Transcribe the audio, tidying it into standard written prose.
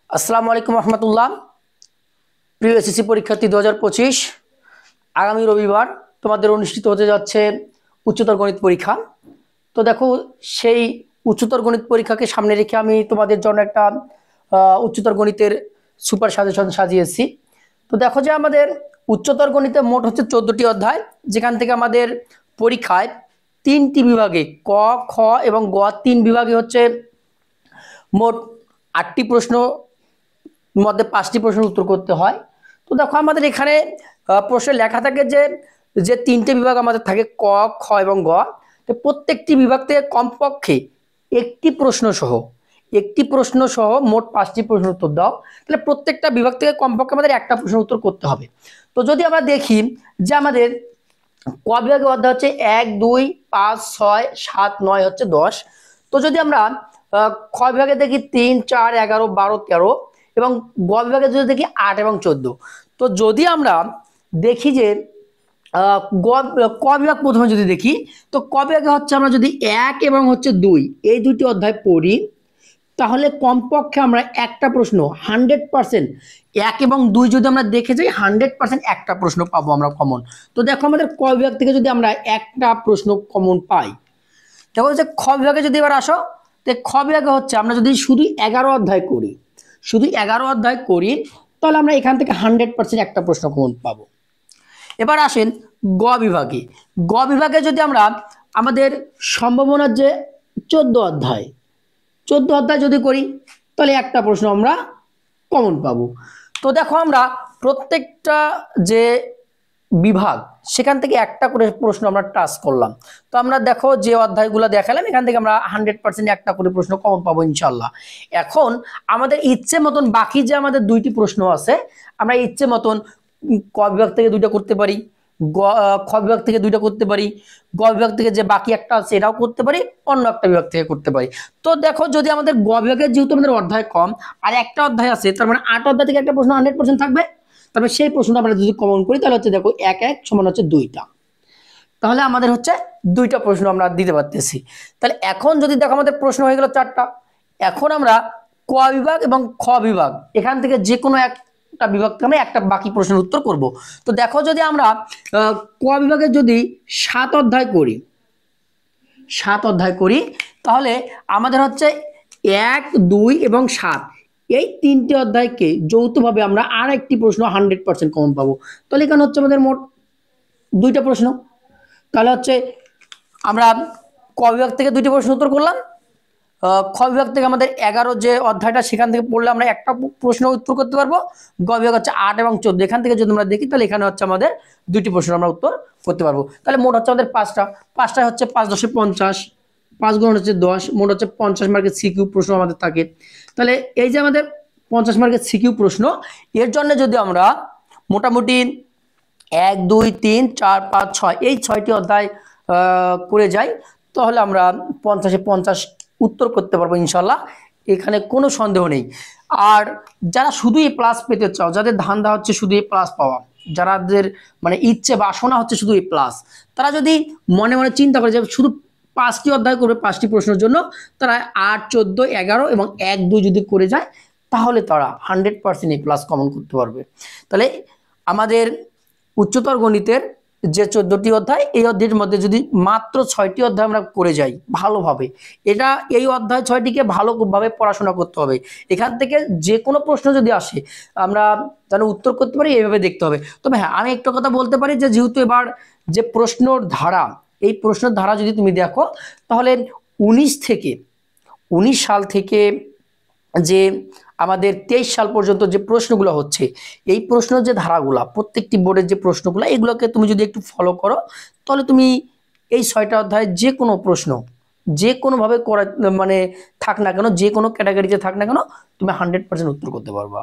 আসসালামু আলাইকুম রহমতুল্লাহ। প্রিয় এসএসসি পরীক্ষার্থী 2025 আগামী রবিবার তোমাদের অনুষ্ঠিত হতে যাচ্ছে উচ্চতর গণিত পরীক্ষা। তো দেখো, সেই উচ্চতর গণিত পরীক্ষাকে সামনে রেখে আমি তোমাদের জন্য একটা উচ্চতর গণিতের সুপার সাজেশন সাজিয়েছি। তো দেখো যে আমাদের উচ্চতর গণিতে মোট হচ্ছে 14টি অধ্যায়, যেখান থেকে আমাদের পরীক্ষায় 3টি বিভাগে ক, খ এবং গ 3 বিভাগে হচ্ছে মোট 8টি প্রশ্ন মধ্যে 5টি প্রশ্নের উত্তর করতে হয়। তো দেখো আমাদের এখানে প্রশ্নে লেখা থাকে যে যে 3টে বিভাগ আমাদের থাকে ক, খ এবং গ। তো প্রত্যেকটি বিভাগ থেকে কমপক্ষে একটি প্রশ্ন সহ মোট 5টি প্রশ্নের উত্তর দাও। তাহলে প্রত্যেকটা বিভাগ থেকে কমপক্ষে আমাদের একটা প্রশ্নের উত্তর করতে হবে। তো যদি আমরা দেখি যে আমাদের ক বিভাগের অধ্যায় হচ্ছে 1, 2, 5, 6, 7, 9 হচ্ছে 10। তো যদি আমরা খ বিভাগে দেখি 3, 4, 11, 12, 13 এবং গ বিভাগে যদি দেখি 8 এবং 14। তো যদি আমরা দেখি যে ক বিভাগ প্রথমে যদি দেখি, তো ক বিভাগে হচ্ছে আমরা যদি 1 এবং হচ্ছে 2 এই দুটি অধ্যায় পড়ি, তাহলে কমপক্ষে আমরা একটা প্রশ্ন 100%, 1 এবং 2 যদি আমরা দেখে যাই 100% একটা প্রশ্ন পাবো আমরা কমন। তো দেখো আমাদের ক বিভাগ থেকে যদি আমরা একটা প্রশ্ন কমন পাই, দেখো হচ্ছে খ বিভাগে যদি এবার আসো, তো খ বিভাগে হচ্ছে আমরা যদি শুধু 11 অধ্যায় করি, তাহলে আমরা এখান থেকে 100% একটা প্রশ্ন কমন পাবো। এবার আসেন গ বিভাগে যদি আমরা আমাদের সম্ভাবনার যে 14 অধ্যায় যদি করি, তাহলে একটা প্রশ্ন আমরা কমন পাবো। তো দেখো আমরা প্রত্যেকটা যে বিভাগ সেখান থেকে একটা করে প্রশ্ন আমরা টাচ করলাম। তো আমরা দেখো যে অধ্যায়গুলো দেখালাম এখান থেকে আমরা 100% একটা করে প্রশ্ন কমন পাবো ইনশাল্লাহ। এখন আমাদের ইচ্ছে মতন বাকি যে আমাদের 2টি প্রশ্ন আছে, আমরা ইচ্ছে মতন ক বিভাগ থেকে 2টা করতে পারি, খ বিভাগ থেকে 2টা করতে পারি, গ বিভাগ থেকে যে বাকি একটা আছে এটাও করতে পারি, অন্য একটা বিভাগ থেকে করতে পারি। তো দেখো যদি আমাদের গ বিভাগের যেহেতু আমাদের অধ্যায় কম আর একটা অধ্যায় আছে, তার মানে 8 অধ্যায় থেকে একটা প্রশ্ন 100% থাকবে। তারপরে সেই প্রশ্নটা আমরা যদি কমন করি, তাহলে হচ্ছে দেখো 1 1 সমান হচ্ছে 2টা। তাহলে আমাদের হচ্ছে 2টা প্রশ্ন আমরা দিতে পারতেছি। তাহলে এখন যদি দেখো আমাদের প্রশ্ন হয়ে গেল 4টা। এখন আমরা ক বিভাগ এবং খ বিভাগ এখান থেকে যে কোনো একটা বিভাগ থেকে আমরা একটা বাকি প্রশ্নের উত্তর করব। তো দেখো যদি আমরা ক বিভাগে যদি 7 অধ্যায় করি, তাহলে আমাদের হচ্ছে 1, 2 এবং 7 এই 3টে অধ্যায়কে যৌথভাবে আমরা আর একটি প্রশ্ন 100% কমন পাবো। তাহলে এখানে হচ্ছে আমাদের মোট 2টা প্রশ্ন। তাহলে হচ্ছে আমরা ক বিভাগ থেকে 2টি প্রশ্ন উত্তর করলাম, খ বিভাগ থেকে আমাদের 11 যে অধ্যায়টা সেখান থেকে পড়লে আমরা একটা প্রশ্ন উত্তর করতে পারবো। গ বিভাগ হচ্ছে 8 এবং 14, এখান থেকে যদি আমরা দেখি তাহলে এখানে হচ্ছে আমাদের 2টি প্রশ্ন আমরা উত্তর করতে পারবো। তাহলে মোট হচ্ছে আমাদের 5টা হচ্ছে 5 10 50, 5 গুণ হচ্ছে 10, মোট হচ্ছে 50 মার্কের সিকিউ প্রশ্ন আমাদের থাকে। তাহলে এই যে আমাদের 50 মার্কের সিকিউ প্রশ্ন, এর জন্য যদি আমরা মোটামুটি 1 2 3 4 5 6 এই 6টি অধ্যায় করে যাই, তাহলে আমরা 50-এ 50 উত্তর করতে পারবো ইনশাল্লাহ, এখানে কোনো সন্দেহ নেই। আর যারা শুধু এ প্লাস পেতে চাও, যাদের ধান্দা হচ্ছে শুধু এ প্লাস পাওয়া, যাদের মানে ইচ্ছে বাসনা হচ্ছে শুধু এ প্লাস, তারা যদি মনে মনে চিন্তা করে যে শুধু 5টি অধ্যায় করবে 5টি প্রশ্নের জন্য, তারা 8 14 11 এবং 1 2 যদি করে যায়, তাহলে তারা 100% এ প্লাস কমন করতে পারবে। তাহলে আমাদের উচ্চতর গণিতের যে 14টি অধ্যায়, এই অধ্যায়ের মধ্যে যদি মাত্র 6টি অধ্যায় আমরা করে যাই ভালোভাবে, এই অধ্যায় 6টিকে ভালোভাবে পড়াশোনা করতে হবে। এখান থেকে যে কোনো প্রশ্ন যদি আসে আমরা যেন উত্তর করতে পারি, এইভাবে দেখতে হবে। তবে হ্যাঁ, আমি একটা কথা বলতে পারি যে যেহেতু এবার যে প্রশ্নর ধারা, এই প্রশ্নের ধারা যদি তুমি দেখো, তাহলে 19 সাল থেকে যে আমাদের 23 সাল পর্যন্ত যে প্রশ্নগুলো হচ্ছে, এই প্রশ্নের যে ধারাগুলা, প্রত্যেকটি বোর্ডের যে প্রশ্নগুলো, এগুলোকে তুমি যদি একটু ফলো করো, তাহলে তুমি এই 6টা অধ্যায়ের যে কোনো প্রশ্ন যে কোনোভাবে করা মানে থাক না কেন, যে কোনো ক্যাটাগরিতে থাক না কেন, তুমি 100% উত্তর করতে পারবা।